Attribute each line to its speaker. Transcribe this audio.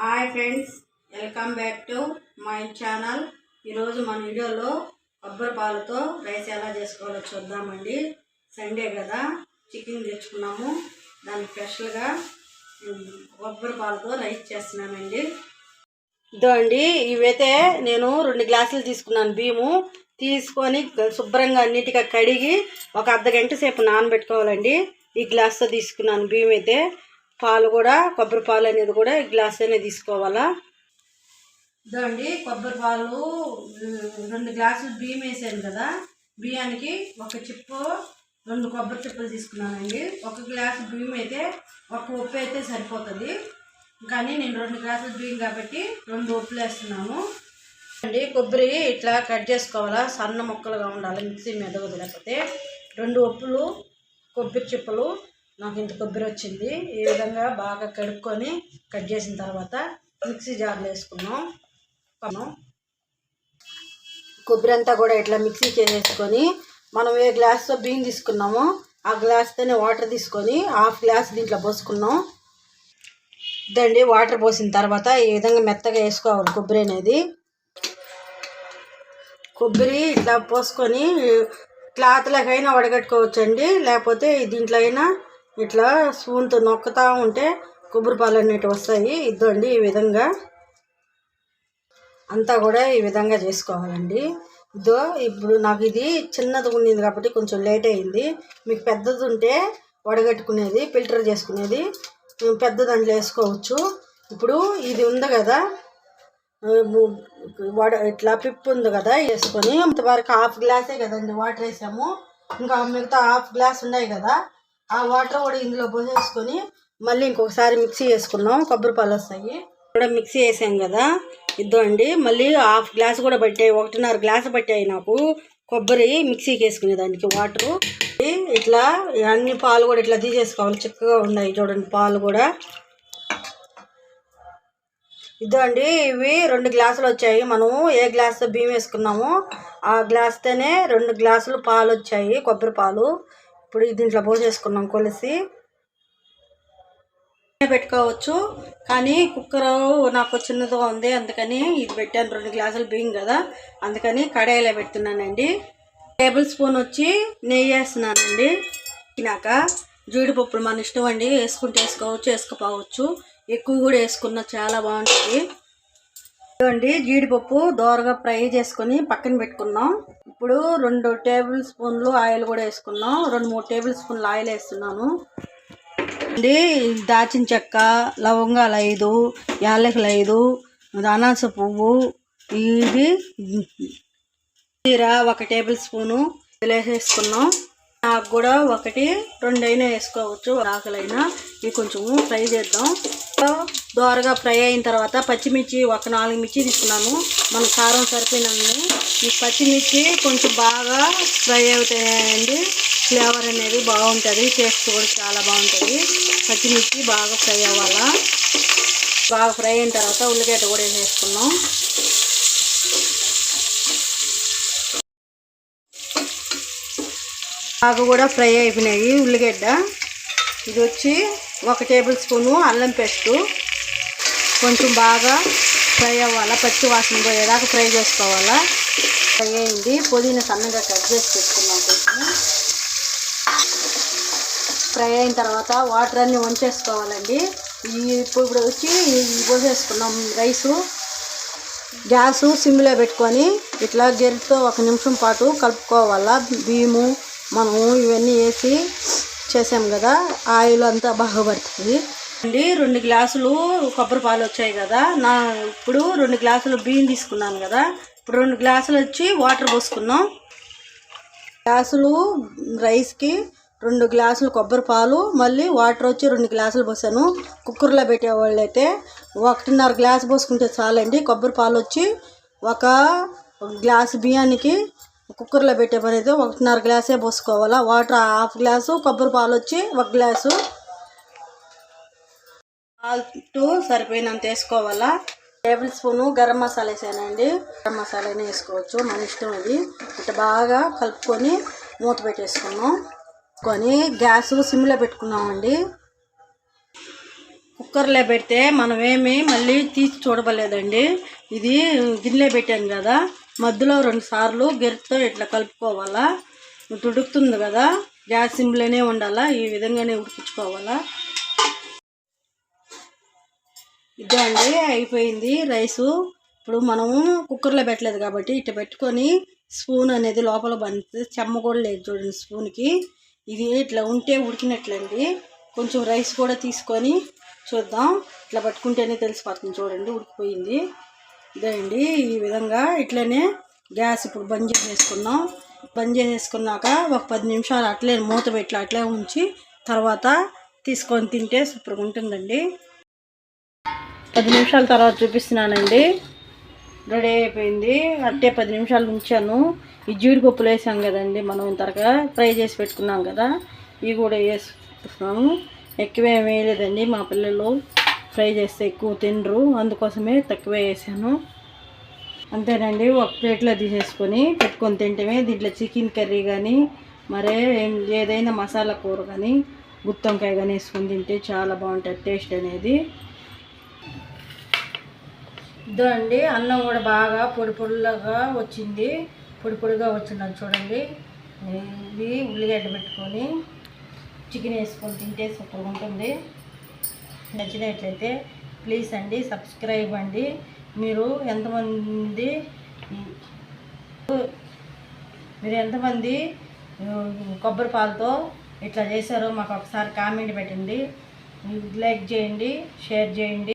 Speaker 1: Hi friends, welcome back to my channel. ఈరోజు మన వీడియోలో కొబ్బరి పాలతో రైస్ ఎలా చేసుకోవాలో చూద్దామండి. సండే కదా, చికెన్ తెచ్చుకున్నాము. దానికి స్పెషల్గా కొబ్బరి పాలతో రైస్ చేస్తున్నానండి. ఇదో అండి, ఇవైతే నేను 2 గ్లాసులు తీసుకున్నాను. బియ్యము తీసుకొని శుభ్రంగా నీట్గా కడిగి ఒక అర్ధగంట సేపు నానబెట్టుకోవాలండి. ఈ గ్లాస్తో తీసుకున్నాను బియ్యం అయితే. పాలు కూడా కొబ్బరి పాలు అనేది కూడా ఈ గ్లాస్తోనే తీసుకోవాలా. ఇదండి కొబ్బరి పాలు 2 గ్లాసులు బియ్యం వేసాను కదా, బియ్యానికి ఒక చిప్పు 2 కొబ్బరి చిప్పలు తీసుకున్నానండి. 1 గ్లాసు బియ్యం అయితే 1 ఉప్పు అయితే సరిపోతుంది, కానీ నేను 2 గ్లాసులు బియ్యం కాబట్టి 2 ఉప్పులు వేస్తున్నాను అండి. కొబ్బరి ఇట్లా కట్ చేసుకోవాలా, సన్న ముక్కలుగా ఉండాలి, మిక్సీ మీద వదిలేకపోతే. 2 ఉప్పులు కొబ్బరి చిప్పలు, నాకు ఇంత కొబ్బరి వచ్చింది. ఈ విధంగా బాగా కడుక్కొని కట్ చేసిన తర్వాత మిక్సీ జార్లో వేసుకున్నాం. కొబ్బరి అంతా కూడా ఇట్లా మిక్సీ చేసేసుకొని మనం ఏ గ్లాస్తో బియ్యం తీసుకున్నామో ఆ గ్లాస్తోనే వాటర్ తీసుకొని 1/2 గ్లాస్ దీంట్లో పోసుకున్నాం. ఇదండి వాటర్ పోసిన తర్వాత ఈ విధంగా మెత్తగా వేసుకోవాలి కొబ్బరి అనేది. కొబ్బరి ఇట్లా పోసుకొని క్లాత్లకైనా వడగట్టుకోవచ్చండి, లేకపోతే దీంట్లో అయినా ఇట్లా స్పూన్తో నొక్కుతూ ఉంటే కొబ్బరి పాలు అనేటివి వస్తాయి. ఇద్దండి ఈ విధంగా అంతా కూడా ఈ విధంగా చేసుకోవాలండి. ఇదో ఇప్పుడు నాకు ఇది చిన్నది ఉండింది కాబట్టి కొంచెం లేట్ అయింది. మీకు పెద్దది ఉంటే వడగట్టుకునేది, ఫిల్టర్ చేసుకునేది పెద్ద దాంట్లో వేసుకోవచ్చు. ఇప్పుడు ఇది ఉంది కదా, ఇట్లా పిప్పు ఉంది కదా, వేసుకొని ఇంతవరకు 1/2 గ్లాసే కదండి వాటర్ వేసాము. ఇంకా మిగతా 1/2 గ్లాస్ ఉన్నాయి కదా, ఆ వాటర్ కూడా ఇందులో పోసేసుకొని మళ్ళీ ఇంకొకసారి మిక్సీ వేసుకున్నాం. కొబ్బరి పాలు వస్తాయి కూడా మిక్సీ వేసాం కదా. ఇద్దండి మళ్ళీ 1/2 గ్లాస్ కూడా పట్టాయి, 1.5 గ్లాసు పట్టాయి నాకు కొబ్బరి మిక్సీకి వేసుకునే దానికి వాటరు. ఇట్లా అన్ని పాలు కూడా ఇట్లా తీసేసుకోవాలి, చిక్కగా ఉన్నాయి చూడండి పాలు కూడా. ఇదండి ఇవి 2 గ్లాసులు వచ్చాయి. మనము ఏ గ్లాస్తో బియ్యం వేసుకున్నామో ఆ గ్లాస్తోనే 2 గ్లాసులు పాలు వచ్చాయి, కొబ్బరి పాలు. ఇప్పుడు దీంట్లో పోసేసుకున్నాం కొలిసి. పెట్టుకోవచ్చు, కానీ కుక్కర్ నాకు చిన్నదిగా ఉంది, అందుకని ఇది పెట్టాను. 2 గ్లాసులు బియ్యం కదా, అందుకని కడాయిలో పెడుతున్నానండి. టేబుల్ స్పూన్ వచ్చి నెయ్యి వేస్తున్నానండి. నాక జీడిపప్పులు మన ఇష్టం అండి, వేసుకుంటే వేసుకోవచ్చు, వేసుకోపోవచ్చు. ఎక్కువ కూడా వేసుకున్న చాలా బాగుంటుంది. ఇదండి జీడిపప్పు దోరగా ఫ్రై చేసుకొని పక్కన పెట్టుకున్నాం. ఇప్పుడు 2 టేబుల్ స్పూన్లు ఆయిల్ కూడా వేసుకున్నాం. 2-3 టేబుల్ స్పూన్లు ఆయిల్ వేస్తున్నాను అండి. దాచిన చెక్క, లవంగాలు 5, యాలకులు 5, అనాస పువ్వు, ఇది జీర 1 టేబుల్ స్పూను వేసేసుకున్నాం. నాకు కూడా 1-2 అయినా వేసుకోవచ్చు, ఆకులైనా. ఇవి కొంచెం ఫ్రై చేద్దాం. దోరగా ఫ్రై అయిన తర్వాత పచ్చిమిర్చి 4 మిర్చి తీసుకున్నాను. మన కారం సరిపోయినన్ని. ఈ పచ్చిమిర్చి కొంచెం బాగా ఫ్రై అవుతాయండి, ఫ్లేవర్ అనేది బాగుంటుంది, టేస్ట్ కూడా చాలా బాగుంటుంది. పచ్చిమిర్చి బాగా ఫ్రై అవ్వాలా. బాగా ఫ్రై అయిన తర్వాత ఉల్లిగడ్డ కూడా వేసేసుకున్నాం. బాగా కూడా ఫ్రై అయిపోయినాయి ఉల్లిగడ్డ. ఇది వచ్చి 1 టేబుల్ స్పూను అల్లం పేస్టు. కొంచెం బాగా ఫ్రై అవ్వాలా, పచ్చి వాసన పోయేదాకా ఫ్రై చేసుకోవాలా. ఫ్రై అయింది. పుదీనా సన్నగా కట్ చేసి పెట్టుకున్నాం. కొంచెం ఫ్రై అయిన తర్వాత వాటర్ అన్నీ వంచేసుకోవాలండి. ఇప్పుడు వచ్చి పోసేసుకున్నాం రైసు. గ్యాసు సిమ్లో పెట్టుకొని ఇట్లా గెరిటితో 1 నిమిషం పాటు కలుపుకోవాలా. బియ్యము మనము ఇవన్నీ వేసి చేసాం కదా, ఆయిల్ అంతా బాగా పడుతుంది అండి. 2 గ్లాసులు కొబ్బరి పాలు వచ్చాయి కదా, ఇప్పుడు 2 గ్లాసులు బియ్యం తీసుకున్నాను కదా, ఇప్పుడు 2 గ్లాసులు వచ్చి వాటర్ పోసుకున్నాం. గ్లాసులు రైస్కి 2 గ్లాసులు కొబ్బరి పాలు, మళ్ళీ వాటర్ వచ్చి 2 గ్లాసులు పోసాను. కుక్కర్లో పెట్టేవాళ్ళు అయితే 1.5 గ్లాసు పోసుకుంటే చాలండి. కొబ్బరి పాలు వచ్చి 1 గ్లాసు బియ్యానికి కుక్కర్లో పెట్టే పని అయితే 1.5 గ్లాసే పోసుకోవాలా. వాటర్ 1/2 గ్లాసు, కొబ్బరి పాలు వచ్చి 1 గ్లాసు. సాల్ట్ సరిపోయినంత వేసుకోవాలా. టేబుల్ స్పూను గరం మసాలా వేసానండి. గరం మసాలానే వేసుకోవచ్చు, మన ఇష్టం. ఇది ఇట్లా బాగా కలుపుకొని మూత పెట్టేసుకున్నాం. గ్యాసు సిమ్లో పెట్టుకున్నామండి. కుక్కర్లో పెడితే మనమేమి మళ్ళీ తీసి చూడబలేదండి. ఇది గిన్నెలో పెట్టాను కదా, మధ్యలో 2 సార్లు గెరిటితో ఇట్లా కలుపుకోవాలా. ఉడుకుతుంది కదా, గ్యాస్ సిమ్లోనే ఉండాలా, ఈ విధంగానే ఉడికించుకోవాలా. ఇదే అండి అయిపోయింది రైసు. ఇప్పుడు మనము కుక్కర్లో పెట్టలేదు కాబట్టి ఇట్లా పెట్టుకొని స్పూన్ అనేది లోపల బంది, చెమ్మ కూడా లేదు చూడండి స్పూన్కి. ఇది ఇట్లా ఉంటే ఉడికినట్లండి. కొంచెం రైస్ కూడా తీసుకొని చూద్దాం. ఇట్లా పట్టుకుంటేనే తెలిసిపోతుంది చూడండి, ఉడికిపోయింది. ఇదే అండి ఈ విధంగా. ఇట్లనే గ్యాస్ ఇప్పుడు బంద్ చేసేసుకున్నాం. బంద్ చేసేసుకున్నాక ఒక 10 నిమిషాలు అట్లే మూత పెట్టి అట్లే ఉంచి తర్వాత తీసుకొని తింటే సూపర్గా ఉంటుందండి. 10 నిమిషాల తర్వాత చూపిస్తున్నానండి. రెడీ అయిపోయింది. అట్టే 10 నిమిషాలు ఉంచాను. ఈ జీడిపప్పులు వేసాం కదండి, మనం ఇంతగా ఫ్రై చేసి పెట్టుకున్నాం కదా, ఇవి కూడా వేసుకున్నాము. ఎక్కువేం వేయలేదండి, మా పిల్లలు ఫ్రై చేస్తే ఎక్కువ తినరు, అందుకోసమే తక్కువే వేసాను. అంతేనండి. ఒక ప్లేట్లో తీసేసుకొని పెట్టుకొని తింటమే. దీంట్లో చికెన్ కర్రీ కానీ మరే ఏదైనా మసాలా కూర కానీ గుత్తొంకాయ కానీ వేసుకొని తింటే చాలా బాగుంటుంది టేస్ట్ అనేది. ఇదో అండి అన్నం కూడా బాగా పొడి పొడిలాగా వచ్చింది, పొడి పొడిగా వచ్చిందని చూడండి. ఇది ఉల్లిగడ్డ పెట్టుకొని చికెన్ వేసుకొని తింటే సూపర్ ఉంటుంది. నచ్చినట్లయితే ప్లీజ్ అండి సబ్స్క్రైబ్ అండి. మీరు ఎంతమంది కొబ్బరి పాలతో ఇట్లా చేశారో మాకు ఒకసారి కామెంట్ పెట్టండి. లైక్ చేయండి, షేర్ చేయండి.